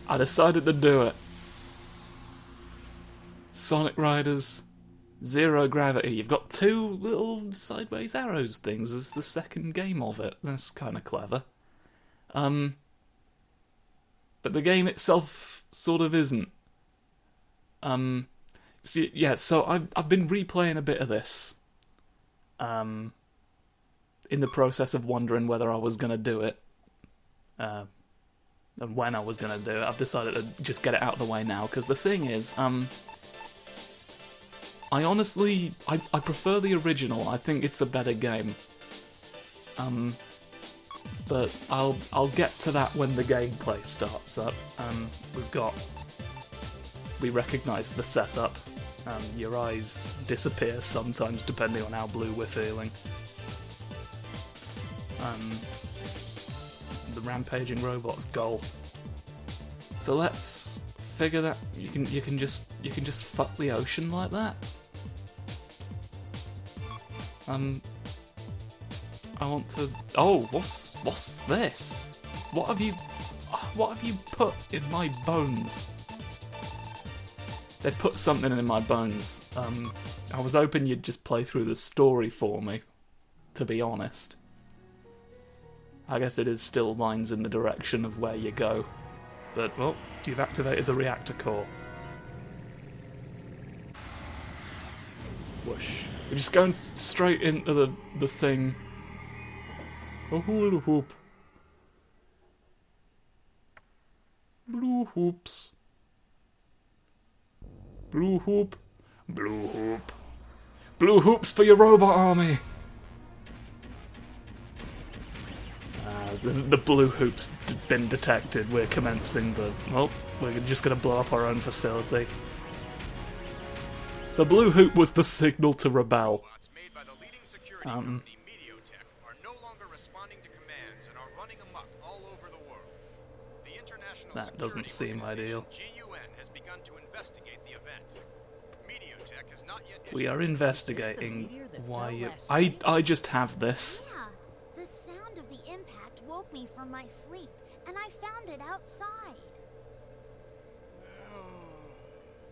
I decided to do it. Sonic Riders, Zero Gravity. You've got two little sideways arrows things as the second game of it. That's kind of clever. But the game itself sort of isn't. So I've been replaying a bit of this. In the process of wondering whether I was going to do it. And when I was going to do it. I've decided to just get it out of the way now, because the thing is, I honestly, I prefer the original. I think it's a better game. But I'll get to that when the gameplay starts up. We recognise the setup. Your eyes disappear sometimes depending on how blue we're feeling. The rampaging robot's goal. So let's figure that you can just fuck the ocean like that. I want to. Oh, what's this? What have you put in my bones? They've put something in my bones. I was hoping you'd just play through the story for me, to be honest. I guess it is still lines in the direction of where you go. But, well, you've activated the reactor core. Whoosh. We're just going straight into the thing. A hula hoop. Blue hoops. Blue hoop. Blue hoop. Blue hoops for your robot army! The blue hoop's been detected. We're commencing the... Well, we're just going to blow up our own facility. The blue hoop was the signal to rebel. That doesn't seem ideal. We are investigating why you... I just have this. Yeah, the sound of the impact woke me from my sleep, and I found it outside.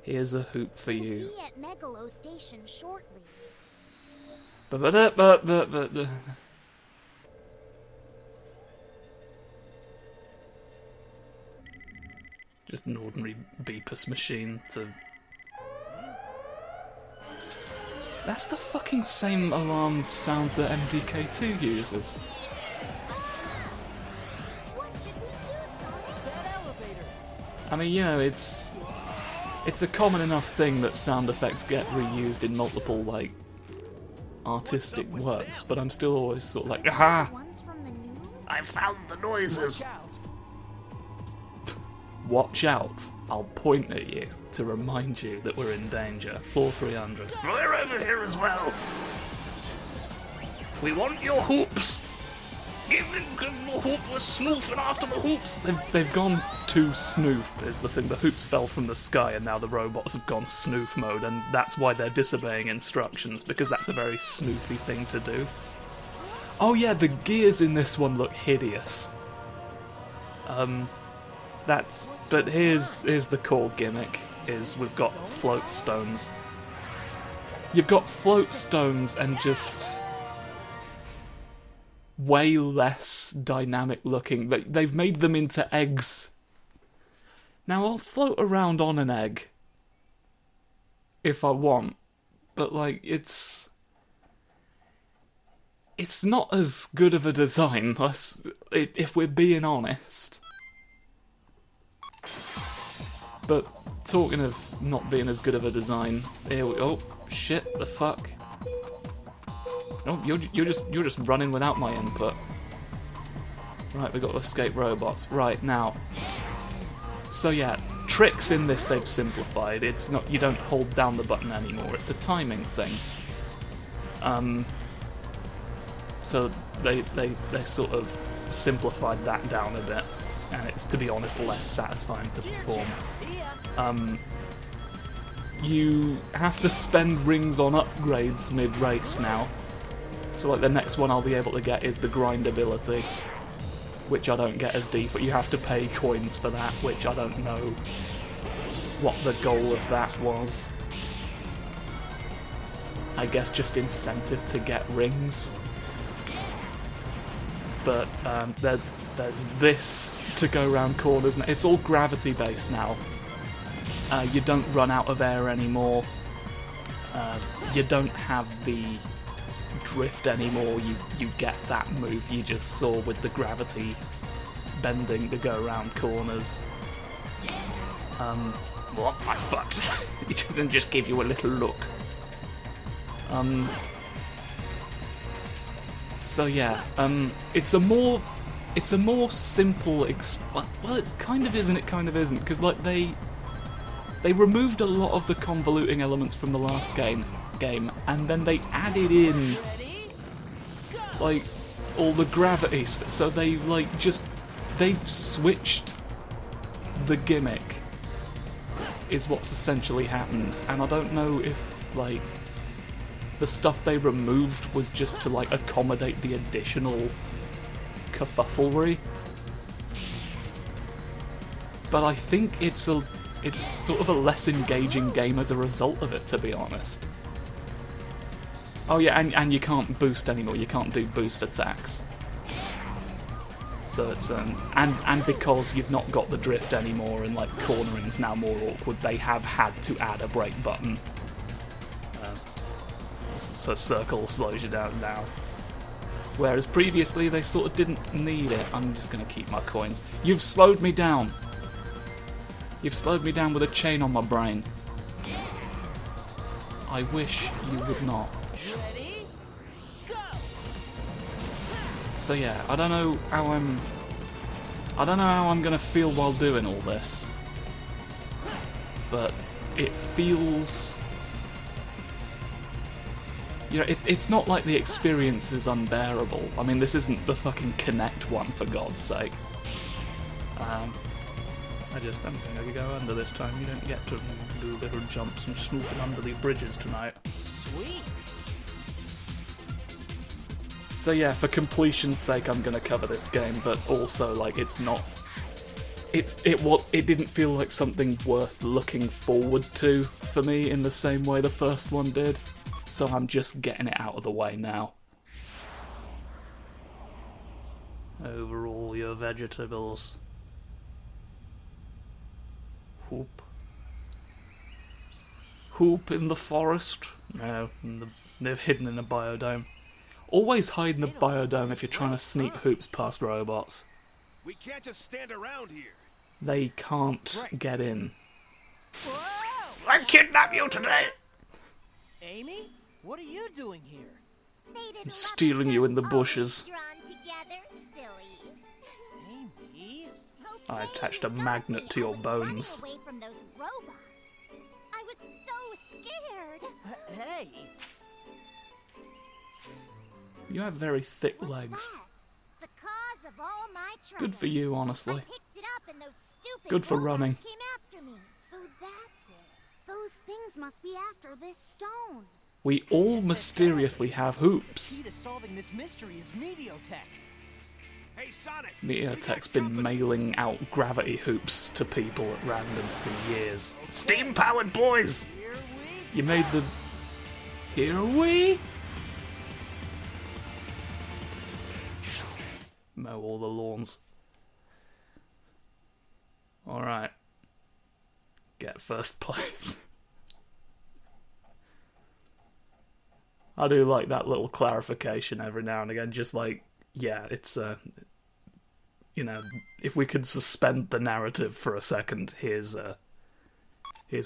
Here's a hoop for you. We'll be at Megalo Station shortly. Just an ordinary beepus machine to... That's the fucking same alarm sound that MDK2 uses. What should we do, Sonic? That elevator. I mean, you know, it's a common enough thing that sound effects get reused in multiple, like, artistic works, but I'm still always sort of like, aha! Ones from the news? I found the noises! Watch out! I'll point at you to remind you that we're in danger. Floor 300. We're over here as well! We want your hoops! Give the hoop, we're snoofing after the hoops! They've gone too snoof, is the thing. The hoops fell from the sky and now the robots have gone snoof mode, and that's why they're disobeying instructions, because that's a very snoofy thing to do. Oh yeah, the gears in this one look hideous. But here's the core gimmick, is we've got float stones. You've got float stones and just way less dynamic looking. They've made them into eggs. Now I'll float around on an egg if I want, but like it's not as good of a design, if we're being honest. But talking of not being as good of a design, here we oh shit, the fuck. Oh, you're just running without my input. Right, we've got to escape robots. Right, now. So yeah, tricks in this they've simplified. It's not, you don't hold down the button anymore, it's a timing thing. So they sort of simplified that down a bit. And it's, to be honest, less satisfying to perform. You have to spend rings on upgrades mid-race now. So like the next one I'll be able to get is the grind ability. which I don't get as deep, but you have to pay coins for that, which I don't know what the goal of that was. I guess just incentive to get rings. But there's this to go around corners. It's all gravity based now. You don't run out of air anymore. You don't have the drift anymore. You get that move you just saw with the gravity bending to go around corners. What? I fucked. It doesn't just give you a little look. So yeah, it's a more simple well, it kind of is and it kind of isn't, because like they removed a lot of the convoluting elements from the last game, and then they added in like all the gravity so they've switched the gimmick is what's essentially happened. And I don't know if like the stuff they removed was just to like accommodate the additional kerfufflery, but I think it's sort of a less engaging game as a result of it, to be honest. Oh yeah, and you can't boost anymore. You can't do boost attacks. So it's and because you've not got the drift anymore and like cornering's now more awkward, they have had to add a brake button. So circle slows you down now. Whereas previously they sort of didn't need it. I'm just gonna keep my coins. You've slowed me down. You've slowed me down with a chain on my brain. I wish you would not. So yeah, I don't know how I'm gonna feel while doing all this, but it feels, you know, it's not like the experience is unbearable. I mean, this isn't the fucking Kinect one, for God's sake. I just don't think I could go under this time. You don't get to do little jumps and snooping under the bridges tonight. Sweet. So yeah, for completion's sake, I'm gonna cover this game, but also like it didn't feel like something worth looking forward to for me in the same way the first one did. So I'm just getting it out of the way now. Over all your vegetables. Hoop. Hoop in the forest? No, they're hidden in a biodome. Always hide in the biodome if you're trying to sneak hoops past robots. We can't just stand around here. They can't get in. Whoa! I kidnap you today! Amy, what are you doing here? I'm stealing you in the bushes. Amy? I attached a magnet to your bones. Away from those robots. I was so scared. Hey! You have very thick legs. The cause of all my troubles. Good for you, I honestly. picked it up and those stupid Good for robots running. came after me. So that's it. Those things must be after this stone. We all mysteriously have hoops. Key to solving this mystery is Meteotech. Hey, Sonic! Meteotech's been mailing out gravity hoops to people at random for years. Steam-powered boys! Here we You made the... Here we... Mow all the lawns. Alright. Get first place. I do like that little clarification every now and again, just like, yeah, it's, you know, if we could suspend the narrative for a second, here's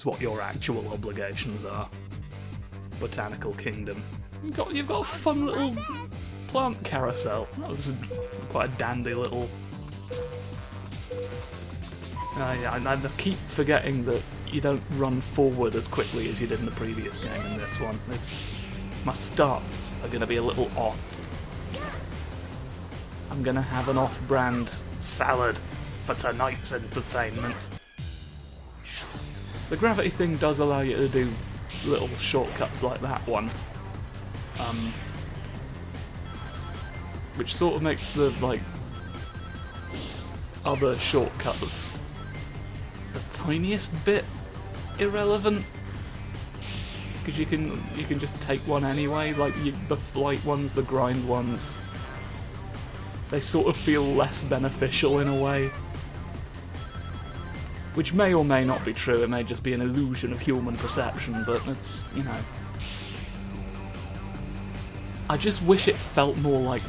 what your actual obligations are. Botanical Kingdom. You've got a fun little plant carousel. That was quite a dandy little... yeah, I keep forgetting that you don't run forward as quickly as you did in the previous game in this one. My starts are going to be a little off. I'm going to have an off-brand salad for tonight's entertainment. The gravity thing does allow you to do little shortcuts like that one. Which sort of makes the, like, other shortcuts the tiniest bit irrelevant, because you can just take one anyway. Like the flight ones, the grind ones, they sort of feel less beneficial in a way, which may or may not be true. It may just be an illusion of human perception, but it's, you know, I just wish it felt more like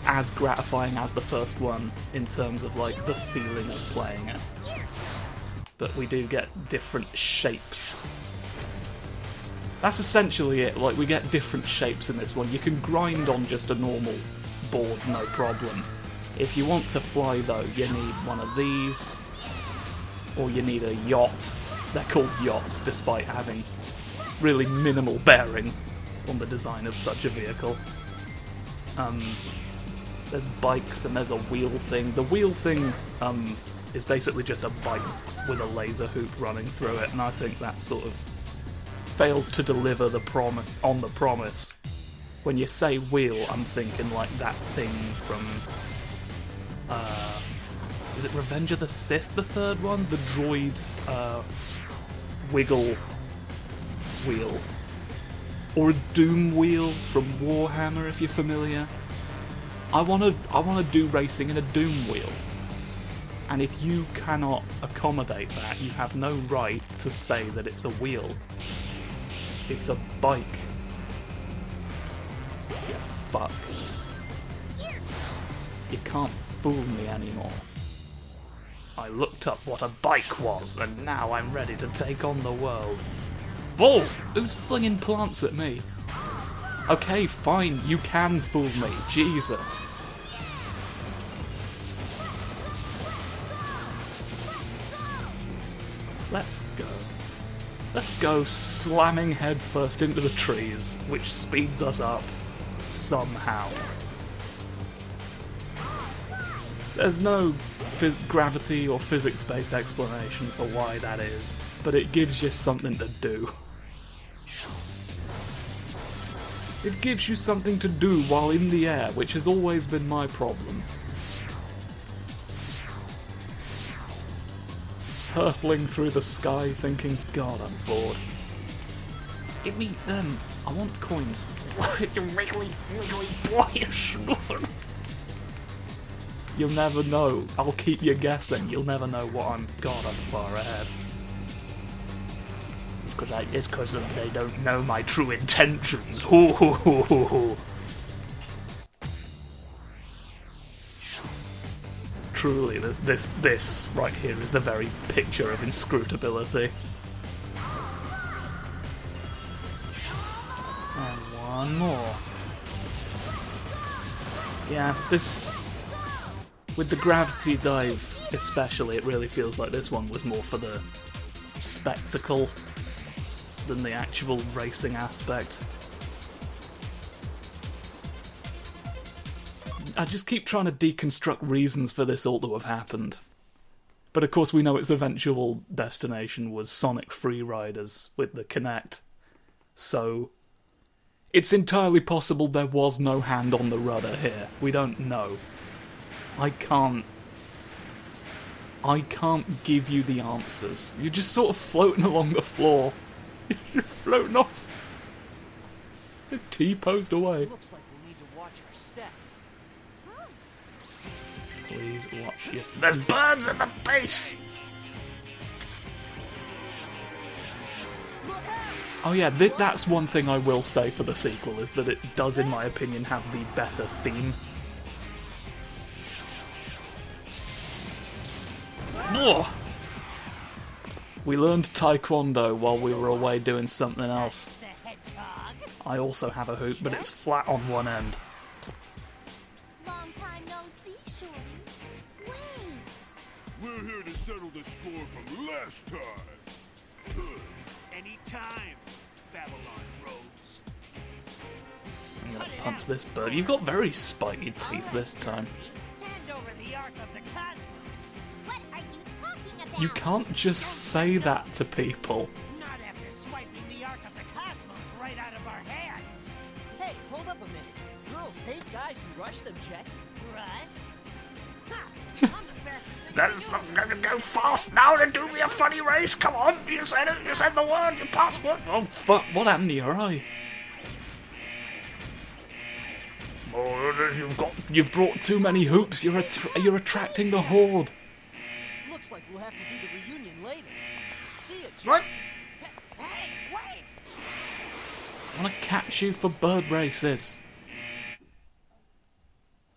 as gratifying as the first one in terms of like the feeling of playing it. But we do get different shapes. That's essentially it. Like, we get different shapes in this one. You can grind on just a normal board, no problem. If you want to fly though, you need one of these, or you need a yacht. They're called yachts despite having really minimal bearing on the design of such a vehicle. There's bikes and there's a wheel thing. The wheel thing is basically just a bike with a laser hoop running through it, and I think that sort of fails to deliver the promise. When you say wheel, I'm thinking like that thing from is it Revenge of the Sith, the third one? The droid wiggle wheel. Or a Doom wheel from Warhammer, if you're familiar. I wanna do racing in a Doom wheel. And if you cannot accommodate that, you have no right to say that it's a wheel. It's a bike. You fuck. You can't fool me anymore. I looked up what a bike was, and now I'm ready to take on the world. Whoa! Who's flinging plants at me? Okay, fine, you can fool me. Jesus. Let's go slamming headfirst into the trees, which speeds us up somehow. There's no gravity or physics-based explanation for why that is, but it gives you something to do. It gives you something to do while in the air, which has always been my problem. Hurtling through the sky thinking, God, I'm bored. Give me them. I want coins. You're really boyish. You'll never know. I'll keep you guessing. You'll never know what I'm... God, I'm far ahead. It's because they don't know my true intentions. Hoo hoo hoo hoo hoo. Truly, this right here is the very picture of inscrutability. And one more. Yeah, this... With the gravity dive especially, it really feels like this one was more for the spectacle than the actual racing aspect. I just keep trying to deconstruct reasons for this all to have happened. But of course we know its eventual destination was Sonic Freeriders with the Kinect. So it's entirely possible there was no hand on the rudder here. We don't know. I can't give you the answers. You're just sort of floating along the floor. You're floating off. You're T-posed away. Looks like we need to watch our step. Please watch. Yes, there's birds at the base. Oh yeah, that's one thing I will say for the sequel, is that it does, in my opinion, have the better theme. Whoa. We learned Taekwondo while we were away doing something else. I also have a hoop, but it's flat on one end. Long time no see, Shorty. Wait. We're here to settle the score from last time. Anytime, Babylon Rose. I'm gonna punch this bird. You've got very spiky teeth this time. Hand over the Ark of the Cosmos. What are you talking about? You can't just say that to people. Not after swiping the Ark of the Cosmos right out of our hands. Hey, hold up a minute. Girls hate guys who rush them, Jet. Rush? Ha! I'm the fast as they can Let's go fast now and do me a funny race. Come on, you said it. You said the word. Your password. Oh fuck! What happened to your eye? Oh, you've brought too many hoops. You're attracting the horde. Looks like we'll have to do the reunion later. See ya, Jack. What? Hey, wait! I want to catch you for bird races.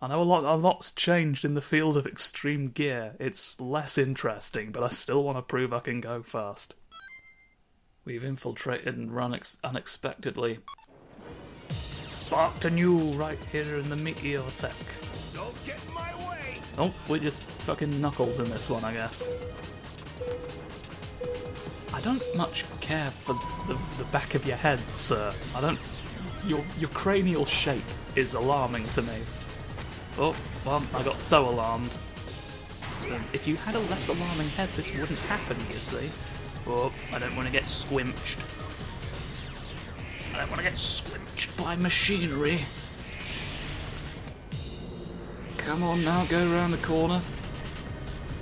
I know a lot's changed in the field of extreme gear. It's less interesting, but I still want to prove I can go fast. We've infiltrated and run unexpectedly. Sparked anew right here in the meteor tech. Don't get in my way. Oh, we're just fucking Knuckles in this one, I guess. I don't much care for the back of your head, sir. I don't... Your cranial shape is alarming to me. Oh, well, I got so alarmed. If you had a less alarming head, this wouldn't happen, you see. Oh, I don't want to get squinched. I don't want to get squinched by machinery. Come on now, go around the corner.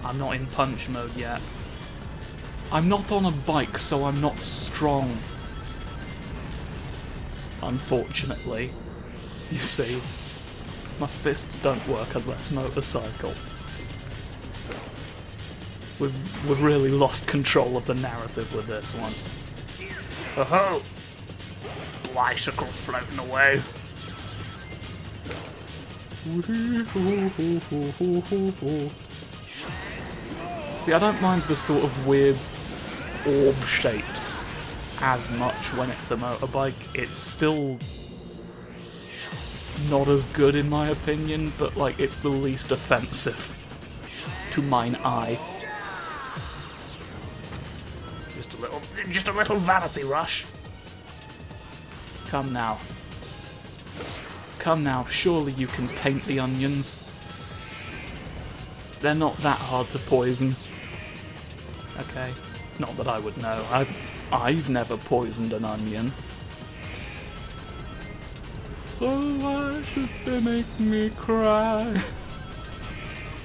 I'm not in punch mode yet. I'm not on a bike, so I'm not strong. Unfortunately. You see. My fists don't work unless motorcycle. We've really lost control of the narrative with this one. Oh-ho! Bicycle floating away. See, I don't mind the sort of weird orb shapes as much when it's a motorbike. It's still not as good in my opinion, but like it's the least offensive to mine eye. Just a little vanity rush. Come now. Come now, surely you can taint the onions. They're not that hard to poison. Okay. Not that I would know. I've never poisoned an onion. So why should they make me cry?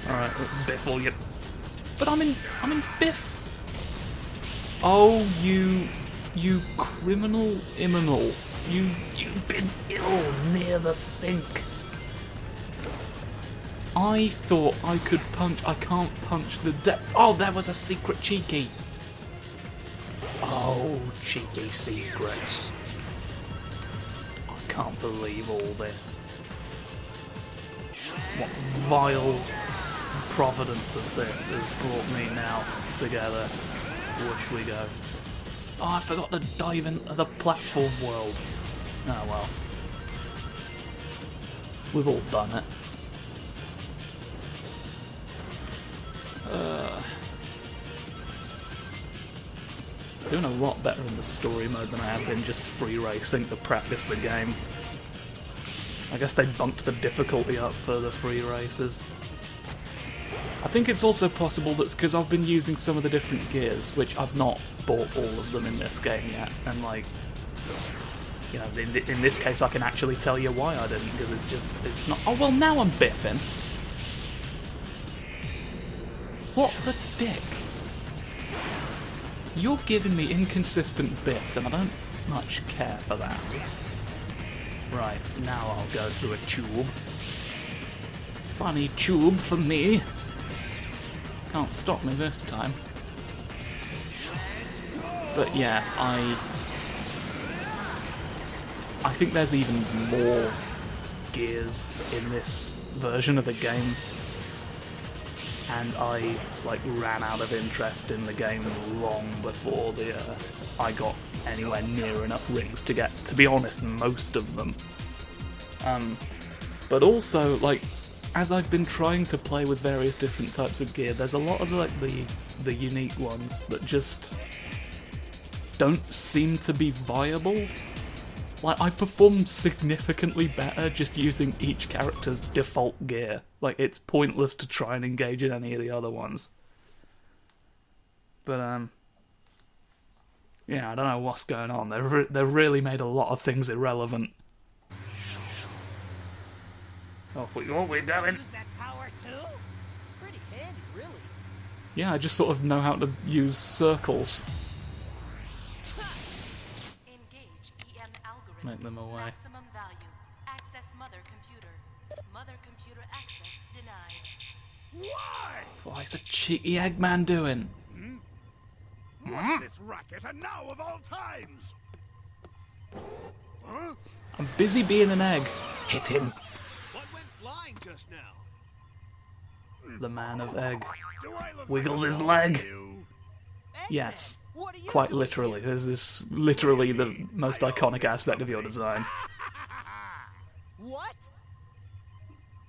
Alright, Biff will get... But I'm in Biff! Oh, you criminal imminal. You've been ill near the sink. I thought I could punch... I can't punch the depth... Oh, there was a secret cheeky. Oh, cheeky secrets. I can't believe all this. What vile providence of this has brought me now together. Whoosh we go. Oh, I forgot to dive into the platform world. Oh well. We've all done it. Doing a lot better in the story mode than I have been just free racing to practice the game. I guess they bumped the difficulty up for the free races. I think it's also possible that's because I've been using some of the different gears, which I've not bought all of them in this game yet, and like, you know, in this case I can actually tell you why I didn't, because it's not... Oh well, now I'm biffing! What the dick? You're giving me inconsistent biffs, and I don't much care for that. Right, now I'll go through a tube. Funny tube for me. Can't stop me this time. But yeah, I think there's even more gears in this version of the game. And I like ran out of interest in the game long before I got anywhere near enough rings to get, to be honest, most of them. But also, like, as I've been trying to play with various different types of gear, there's a lot of like the unique ones that just don't seem to be viable. Like, I perform significantly better just using each character's default gear. Like, it's pointless to try and engage in any of the other ones. But, yeah, I don't know what's going on. They've really made a lot of things irrelevant. Oh, what we doing? Use that power too? Pretty handy, really. Yeah, I just sort of know how to use circles. Engage EM algorithm. Make them away. Maximum value. Access mother computer. Mother computer access denied. Why? What's a cheeky Eggman doing? What's this racket, and now of all times? Huh? I'm busy being an egg. Hit him. What went flying just now? The man of egg. Do I look Wiggles like a his dog leg. to you? Yes. What are you Quite doing literally. here? This is literally the most iconic aspect of your design. What?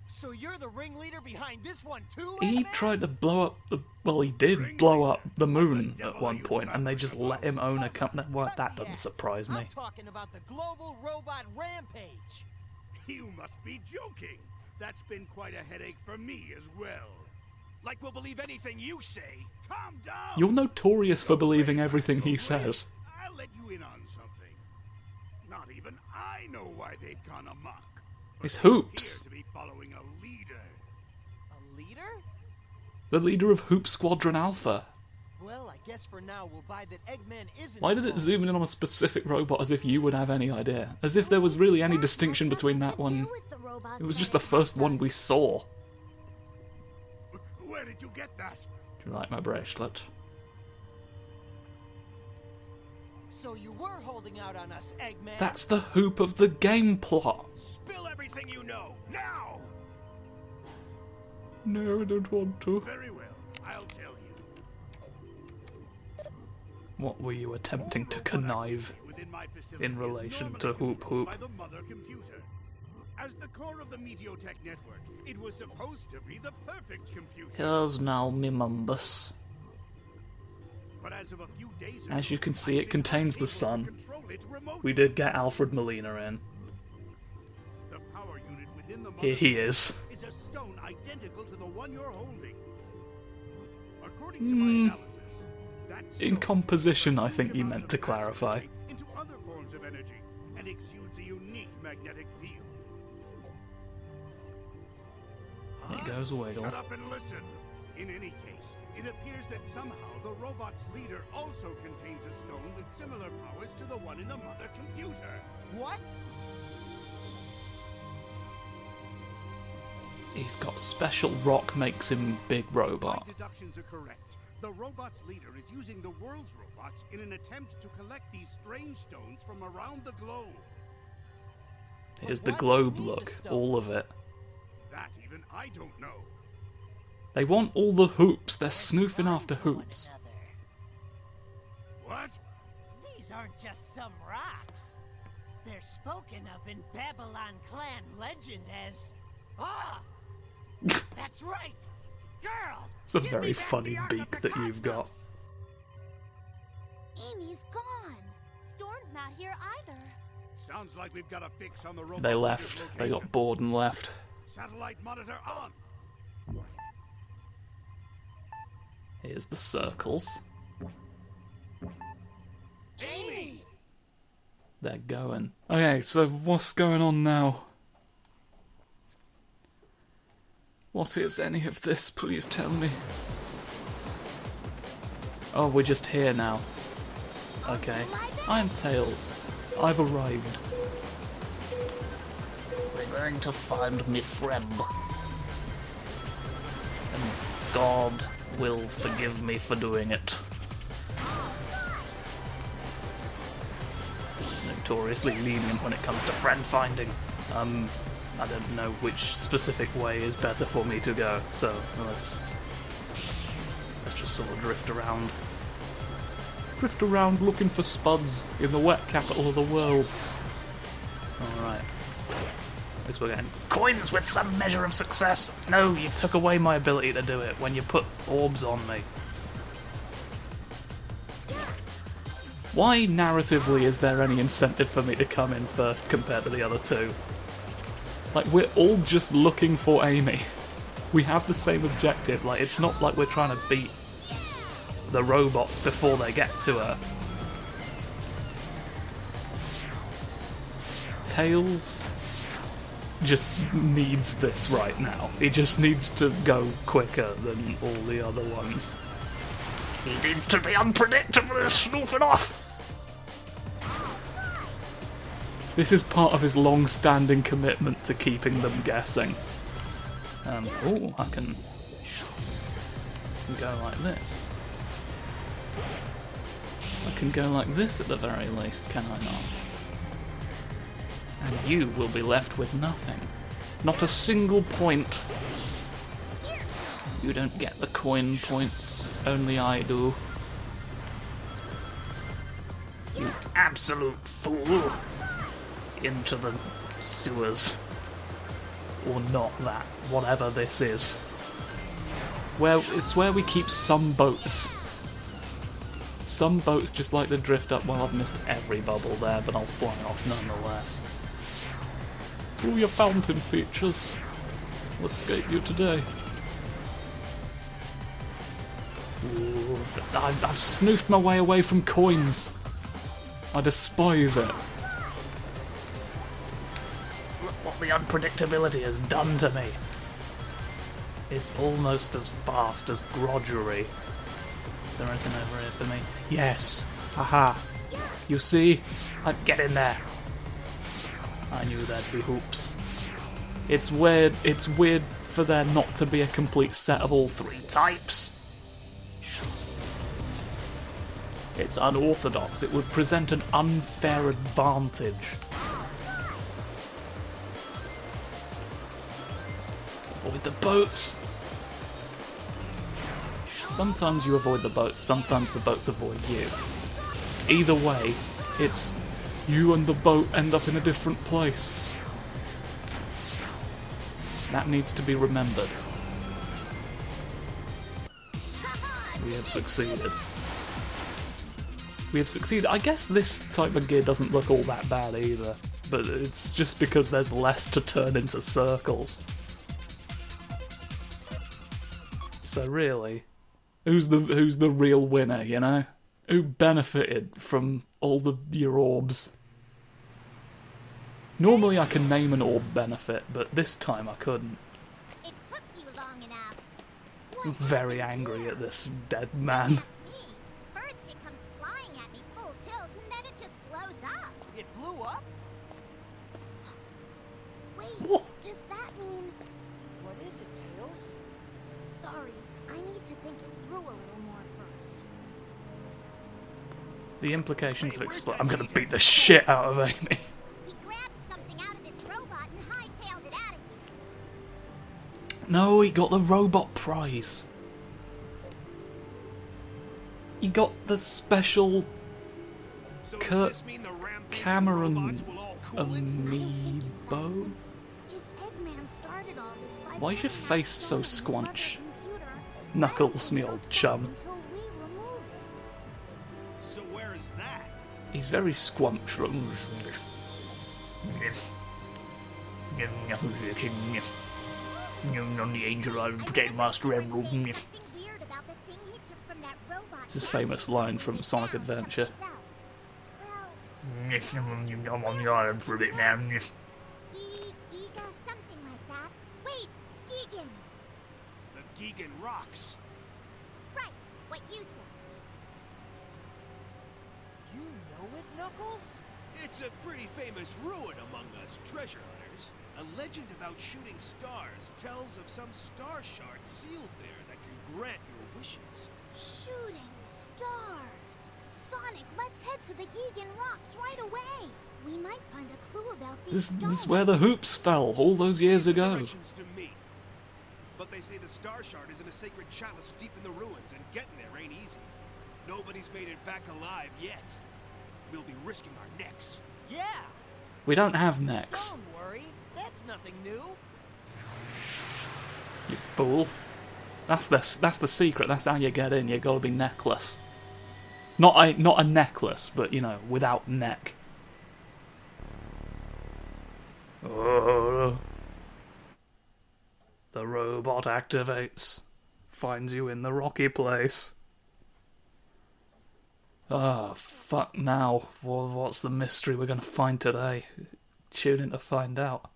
So you're the ringleader behind this one too, He Eggman? tried to blow up the... Well, he did blow up the moon at one point, and they just let him own a company. Well, that doesn't surprise me. I'm talking about the global robot rampage. You must be joking. That's been quite a headache for me as well. Like we'll believe anything you say. Calm down. You're notorious for believing everything he says. I'll let you in on something. Not even I know why they've gone amok. But It's they Hoops. appear to be following a leader. A leader? The leader of Hoop Squadron Alpha. Well, I guess for now we'll buy that Eggman isn't. Why did it involved. zoom in on a specific robot as if you would have any idea? As if there was really any distinction between that one. It was just the first one we saw. Where did you get that? Do you like my bracelet? So you were holding out on us, Eggman. That's the Hoop of the game plot. Spill everything you know, now! No, I don't want to. Very well, I'll tell you. What were you attempting to connive Within my facility in is relation to normally Hoop controlled Hoop? by the mother computer. As the core of the Meteotech network, it was supposed to be the perfect computer. Here's now me mumbus. But as of a few days As you ago, can see, it I've been contains the unable to sun. control it remotely. We did get Alfred Molina in. The power unit within the mother Here he is. is a stone identical to the one you're holding. According to my analysis, that In stone composition, I think you amounts meant of to clarify. energy into other forms of energy and exudes a unique magnetic field. It goes wiggle. Shut up and listen. In any case, it appears that somehow the robot's leader also contains a stone with similar powers to the one in the mother computer. What? He's got special rock makes him big robot. My deductions are correct. The robot's leader is using the world's robots in an attempt to collect these strange stones from around the globe. Here's the Why do globe we need look, the all of stones? it. That even I don't know. They want all the hoops. They're snooping after hoops. What? These aren't just some rocks. They're spoken of in Babylon clan legend as... Ah! That's right! Girl! It's a give very me back funny the Ark beak of the that you've got. Cosmos. Amy's gone. Storm's not here either. Sounds like we've got a fix on the robot. They leader's left. They location. got bored and left. Satellite monitor on. Here's the circles. Amy! They're going. Okay, so what's going on now? What is any of this? Please tell me. Oh, we're just here now. Okay. I'm Tails. I've arrived. We're going to find me friend. And God will forgive me for doing it. Notoriously lenient when it comes to friend finding. I don't know which specific way is better for me to go, so let's just sort of drift around. Drift around looking for spuds in the wet capital of the world. Alright. At least we're getting coins with some measure of success. No, you took away my ability to do it when you put orbs on me. Why narratively is there any incentive for me to come in first compared to the other two? Like, we're all just looking for Amy. We have the same objective. Like, it's not like we're trying to beat the robots before they get to her. Tails just needs this right now. He just needs to go quicker than all the other ones. He needs to be unpredictable and snooping off. This is part of his long-standing commitment to keeping them guessing. Oh, I can go like this. I can go like this at the very least, can I not? And you will be left with nothing. Not a single point. You don't get the coin points, only I do. You absolute fool! Into the sewers. Or not that, whatever this is. It's where we keep some boats. Some boats just like to drift up. Well, I've missed every bubble there, but I'll fly off nonetheless. All your fountain features will escape you today. Ooh, I've snoofed my way away from coins. I despise it. Look what the unpredictability has done to me. It's almost as fast as Grodgery. Is there anything over here for me? Yes! Haha! You see? Get in there! I knew there'd be hoops. It's weird for there not to be a complete set of all three types. It's unorthodox. It would present an unfair advantage. Avoid the boats! Sometimes you avoid the boats, sometimes the boats avoid you. Either way, it's you and the boat end up in a different place. That needs to be remembered. We have succeeded. We have succeeded. I guess this type of gear doesn't look all that bad either, but it's just because there's less to turn into circles. So really, who's the real winner, you know? Who benefited from all your orbs? Normally I can name an orb benefit, but this time I couldn't. It took you long enough. I'm very angry at this dead man. First it comes flying at me full tilt, and then it just blows up. It blew up? Wait, What? does that mean... What is it, Tails? Sorry, I need to think it through a little more first. The implications of I'm gonna beat the shit out of Amy. He grabbed something out of this robot and hightailed it out of here. No, he got the robot prize. He got the special So Kurt does this mean the rampaging Cameron robots will all cool it? amiibo. If Eggman started all this by Why is your putting face that so stone in his mother squanch? computer, Knuckles, then me it will old stop chum. until we remove it. So where is that? He's very squumptious. On the Angel Island, protect Master Emerald. Something weird about the thing he took from that robot. It's his famous line from Sonic Adventure. Well, I'm on the island for a bit now. Giga, something like that. Wait, Gigan. The Gigan rocks. Right, what you said. You know it, Knuckles? It's a pretty famous ruin among us treasure hunters. A legend about shooting stars tells of some star shards sealed there that can grant your wishes. Shooting stars. Sonic, let's head to the Gigan Rocks right away. We might find a clue about these This stars. is where the hoops fell all those years Leave the ago. directions to me. But they say the star shard is in a sacred chalice deep in the ruins, and getting there ain't easy. Nobody's made it back alive yet. We'll be risking our necks. Yeah. We don't have necks, Don't worry. That's nothing new. you fool. That's the secret. That's how you get in. You gotta be necklace. Not a necklace, but you know, without neck. Oh. The robot activates. Finds you in the rocky place. Oh, fuck now. What's the mystery we're gonna find today? Tune in to find out.